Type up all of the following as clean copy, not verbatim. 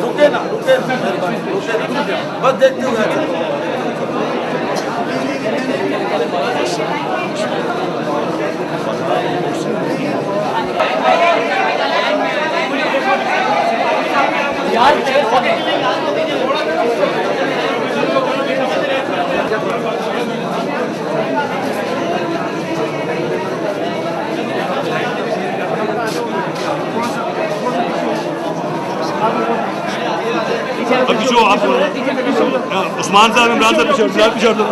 रुके ना बस देखते हुए आप उस्मान साहब इमरान साहब पीछे चलो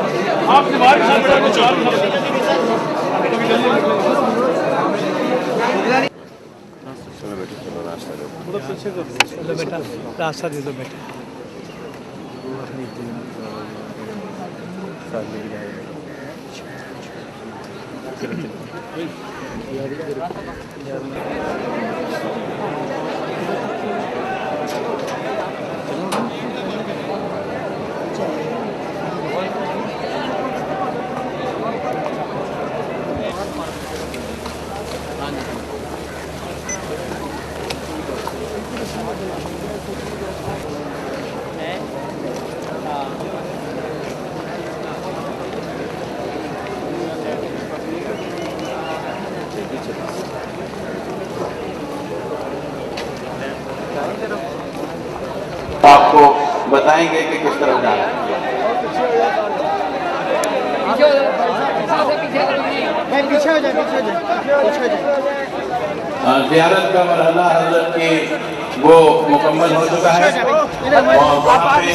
बेटा रास्ता दे दो बेटा। आपको बताएंगे कि किस तरह जाना है। ज़ियारत का मरहला हज़रत की वो मुकम्मल हो चुका है और वहाँ पे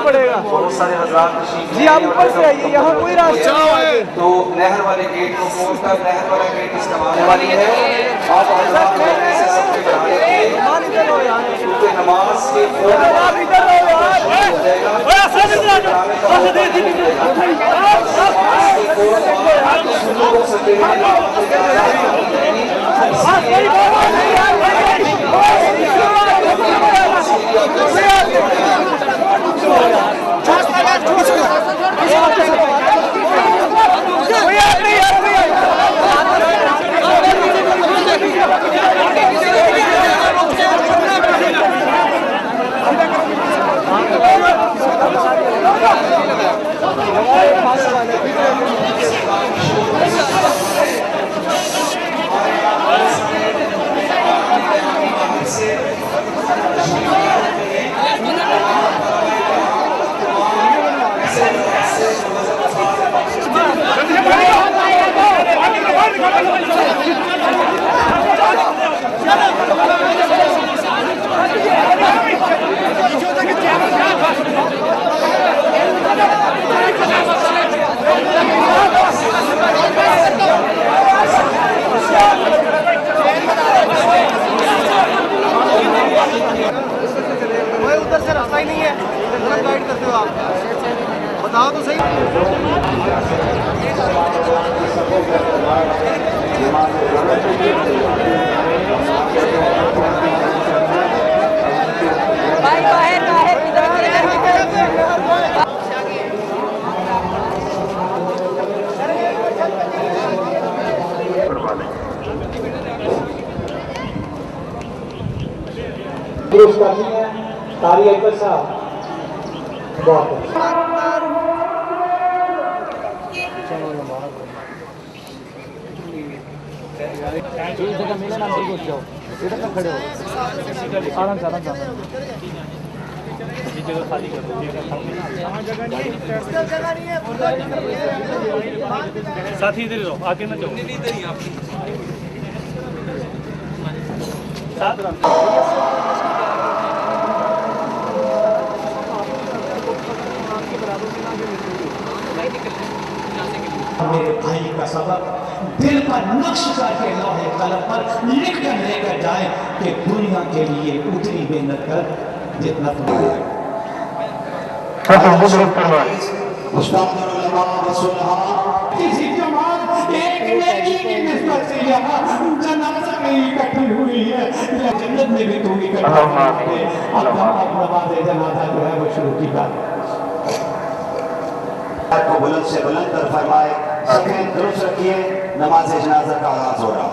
पड़ेगा। बहुत सारे हज़रात जी आप ऊपर से आइए, यहाँ कोई रास्ता नहीं है। तो नहर वाले गेट को खोलकर नहर वाला गेट इस्तेमाल वाली है। आप हज़रात जल्दी से सबके बढ़ाने के क्योंकि नमाज के उधर से रास्ता ही नहीं है, गलत गाइड करते हो आप, बताओ तो सही। भाई बाहर बाहर तारी अकबर साहब बहुत मेरा नाम जाओ इधर खड़े हो आराम से आराम से जगह खाली कर दो साथी इधर रहो आगे ना जाओ मेरे भाई का सबक दिल पर नक्श करके लोहे कलम पर लिख कर लेकर जाए कि दुनिया के लिए उतनी मेहनत कर जितना तुम किसी जमात एक नेकी की निस्बत से यहाँ जनाजा में इकट्ठी हुई है, जन्नत में भी तुम इकट्ठा होंगे। अब नमाज जनाजा जो है वो शुरू की बात को बुलंद से बुलंद कर फरमाए। सफेद दुरुस्त रखिए, नमाज जनाजा का आगाज हो रहा।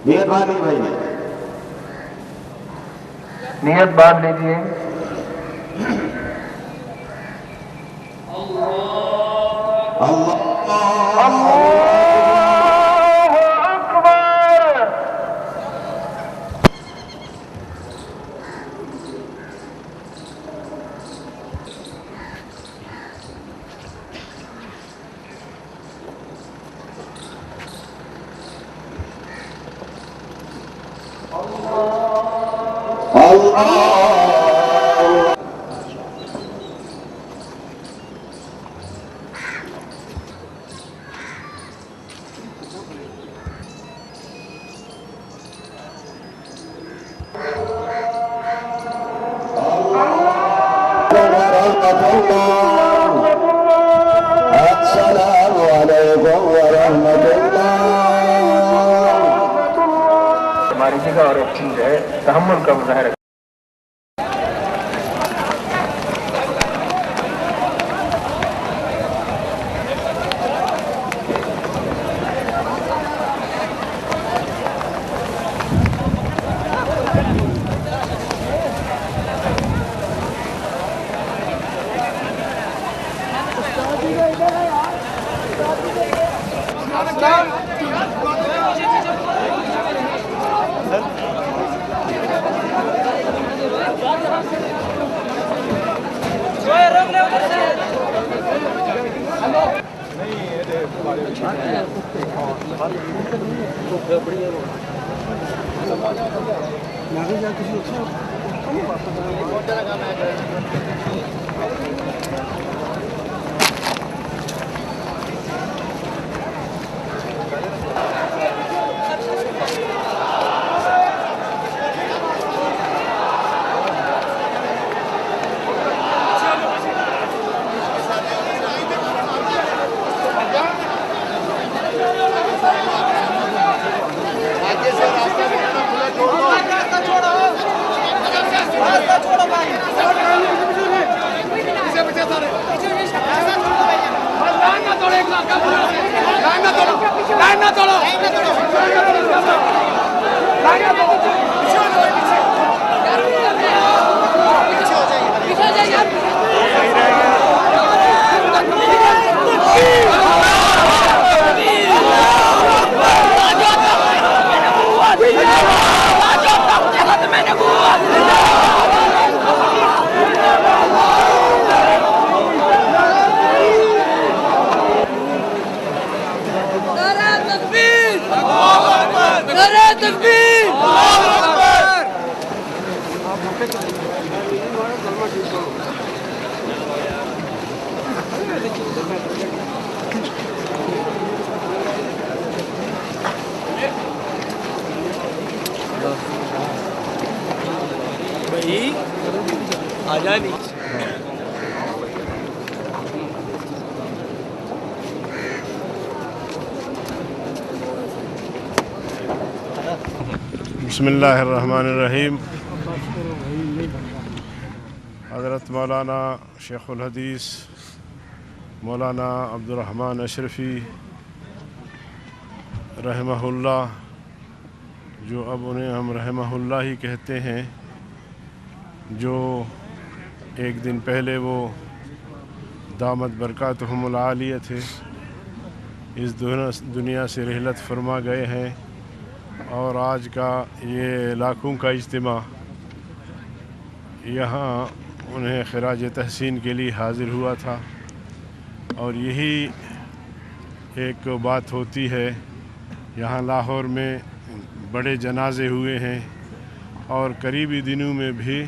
नियत बांध लीजिए भाई, नियत बांध लीजिए। हमारी जगह और एक चीज है तहम्मुल का मुजाहरा। बिस्मिल्लाहिर्रहमानिर्रहीम। हज़रत मौलाना शेखुल हदीस मौलाना अब्दुर्रहमान अशरफ़ी रहमहुल्लाह, जो अब उन्हें हम रहमहुल्लाह ही कहते हैं, जो एक दिन पहले वो दामत बरकातहुमुल आलिया थे, इस दुनिया से रहलत फरमा गए हैं। और आज का ये लाखों का इज्तिमा यहाँ उन्हें खिराज तहसीन के लिए हाज़िर हुआ था। और यही एक बात होती है, यहाँ लाहौर में बड़े जनाजे हुए हैं और करीबी दिनों में भी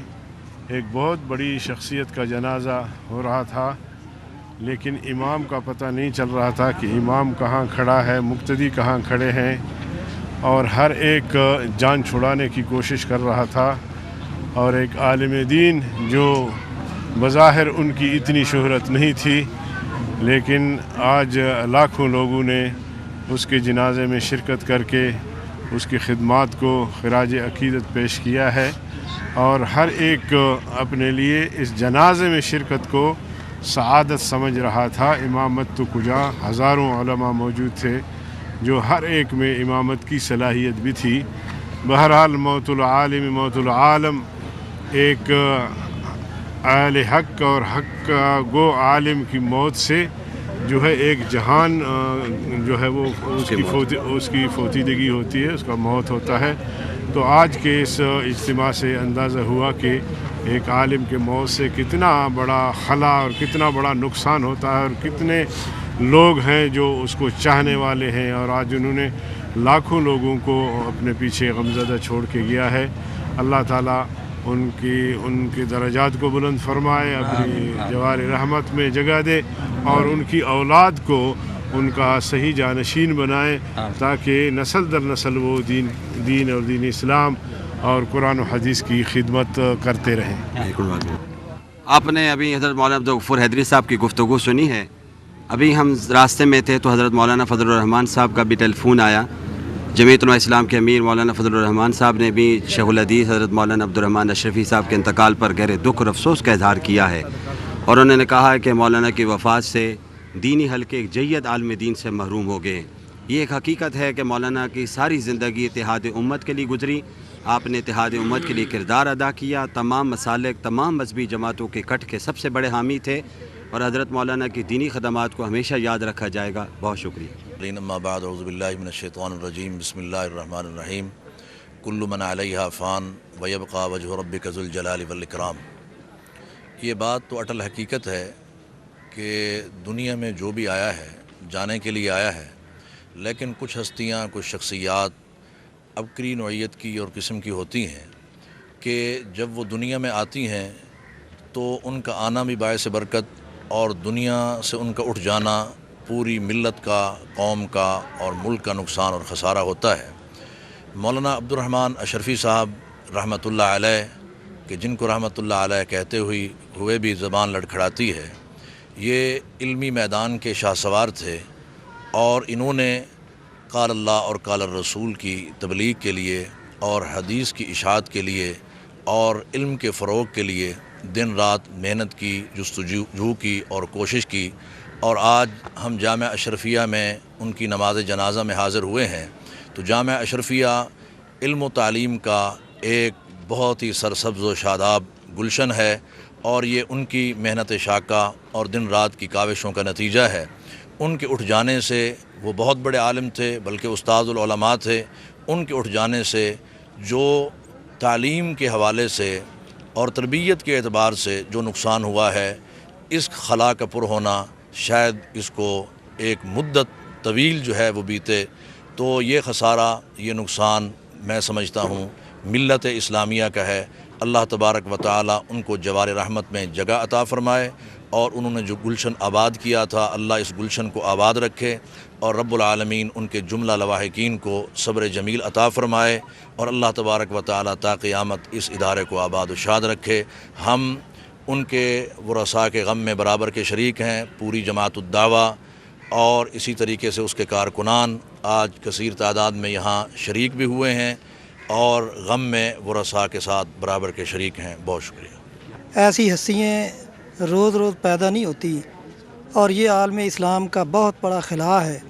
एक बहुत बड़ी शख्सियत का जनाज़ा हो रहा था, लेकिन इमाम का पता नहीं चल रहा था कि इमाम कहाँ खड़ा है, मुक्तदी कहाँ खड़े हैं, और हर एक जान छुड़ाने की कोशिश कर रहा था। और एक आलिम दीन जो बज़ाहिर उनकी इतनी शोहरत नहीं थी, लेकिन आज लाखों लोगों ने उसके जनाजे में शिरकत करके उसकी खिदमात को खिराज अकीदत पेश किया है। और हर एक अपने लिए इस जनाजे में शिरकत को सआदत समझ रहा था। इमामत तो कुजा, हज़ारों उलमा मौजूद थे जो हर एक में इमामत की सलाहियत भी थी। बहरहाल मौतुल आलिम मौतुल आलम, एक आले हक़ और हक़ गो आलिम की मौत से जो है एक जहान जो है वो उसकी फोतीदगी होती है, उसका मौत होता है। तो आज के इस इज्तिमा से अंदाज़ा हुआ कि एक आलिम के मौत से कितना बड़ा खला और कितना बड़ा नुकसान होता है, और कितने लोग हैं जो उसको चाहने वाले हैं। और आज उन्होंने लाखों लोगों को अपने पीछे गमज़दा छोड़ के गया है। अल्लाह ताला उनके दर्जात को बुलंद फरमाए, अपनी जवार रहमत में जगह दे, और उनकी औलाद को उनका सही जानशीन बनाए, ताकि नस्ल दर नस्ल वो दीन और दीन इस्लाम और कुरान और हदीस की खिदमत करते रहें। आपने अभी हज़रत मौलाना अब्दुल गफ़ूर हैदरी साहब की गुफ्तगू सुनी है। अभी हम रास्ते में थे तो हज़रत मौलाना फ़ज़लुर रहमान साहब का भी टेलीफोन आया। जमीयत उलमा इस्लाम के अमीर मौलाना फ़ज़लुर रहमान साहब ने भी शेखुल हदीस हज़रत मौलाना अब्दुर्रहमान अशरफ़ी साहब के इंतकाल पर गहरे दुख और अफसोस का इजहार किया है, और उन्होंने कहा है कि मौलाना की वफ़ात से दीनी हल्के एक जय्यद आलिम दीन से महरूम हो गए। ये एक हकीकत है कि मौलाना की सारी ज़िंदगी इत्तेहाद उम्मत के लिए गुजरी। आपने इत्तेहाद उम्मत के लिए किरदार अदा किया, तमाम मसालिक तमाम मजहबी जमातों के कट के सबसे बड़े हामी थे, और हज़रत मौलाना की दीनी खदमात को हमेशा याद रखा जाएगा। बहुत शुक्रिया। बिस्मिल्लाहिर्रहमानिर्रहीम। कुल्लु मन अलैहा फ़ान व यबक़ा वजहु रब्बिका ज़ुल जलाली वल इकराम। ये बात तो अटल हकीकत है कि दुनिया में जो भी आया है जाने के लिए आया है, लेकिन कुछ हस्तियाँ, कुछ शख्सियात अबकरी नौइयत की और किस्म की होती हैं कि जब वो दुनिया में आती हैं तो उनका आना भी बायस बरकत, और दुनिया से उनका उठ जाना पूरी मिल्लत का, कौम का और मुल्क का नुकसान और ख़सारा होता है। मौलाना अब्दुर्रहमान अशरफ़ी साहब रहमतुल्लाह अलैह, कि जिनको रहमतुल्लाह अलैह कहते हुए भी ज़बान लड़खड़ाती है, ये इल्मी मैदान के शाहसवार थे, और इन्होंने क़ाल अल्लाह और क़ाल रसूल की तबलीग के लिए और हदीस की इशाअत के लिए और इल्म के फ़रोग़ के लिए दिन रात मेहनत की, जुस्तजू की और कोशिश की। और आज हम जामिया अशरफिया में उनकी नमाज जनाजा में हाज़िर हुए हैं। तो जामिया अशरफिया इल्म व तालीम का एक बहुत ही सरसब्ज़ व शादाब गुलशन है, और ये उनकी मेहनत शाका और दिन रात की काविशों का नतीजा है। उनके उठ जाने से, वो बहुत बड़े आलिम थे, बल्कि उस्तादुल उलमा थे, उनके उठ जाने से जो तालीम के हवाले से और तरबियत के एतबार से जो नुकसान हुआ है, इस खला का पुर होना शायद इसको एक मुद्दत तवील जो है वो बीते। तो ये खसारा, ये नुकसान मैं समझता हूँ मिल्लत इस्लामिया का है। अल्लाह तबारक व तआला उनको जवार रहमत में जगह अता फ़रमाए, और उन्होंने जो गुलशन आबाद किया था, अल्लाह इस गुलशन को आबाद रखे, और रब्बुल आलमीन उनके जुमला लवाहिकीन को सब्र जमील अता फ़रमाए, और अल्लाह तबारक व तआला ता क़यामत इस इदारे को आबाद व शाद रखे। हम उनके वरसा के गम में बराबर के शरीक हैं, पूरी जमात-उद-दावा, और इसी तरीके से उसके कारकुनान आज कसीर तादाद में यहाँ शरीक भी हुए हैं, और गम में वरसा के साथ बराबर के शरीक हैं। बहुत शुक्रिया। ऐसी हस्तियाँ रोज़ रोज़ पैदा नहीं होती, और ये आलम इस्लाम का बहुत बड़ा खिला है।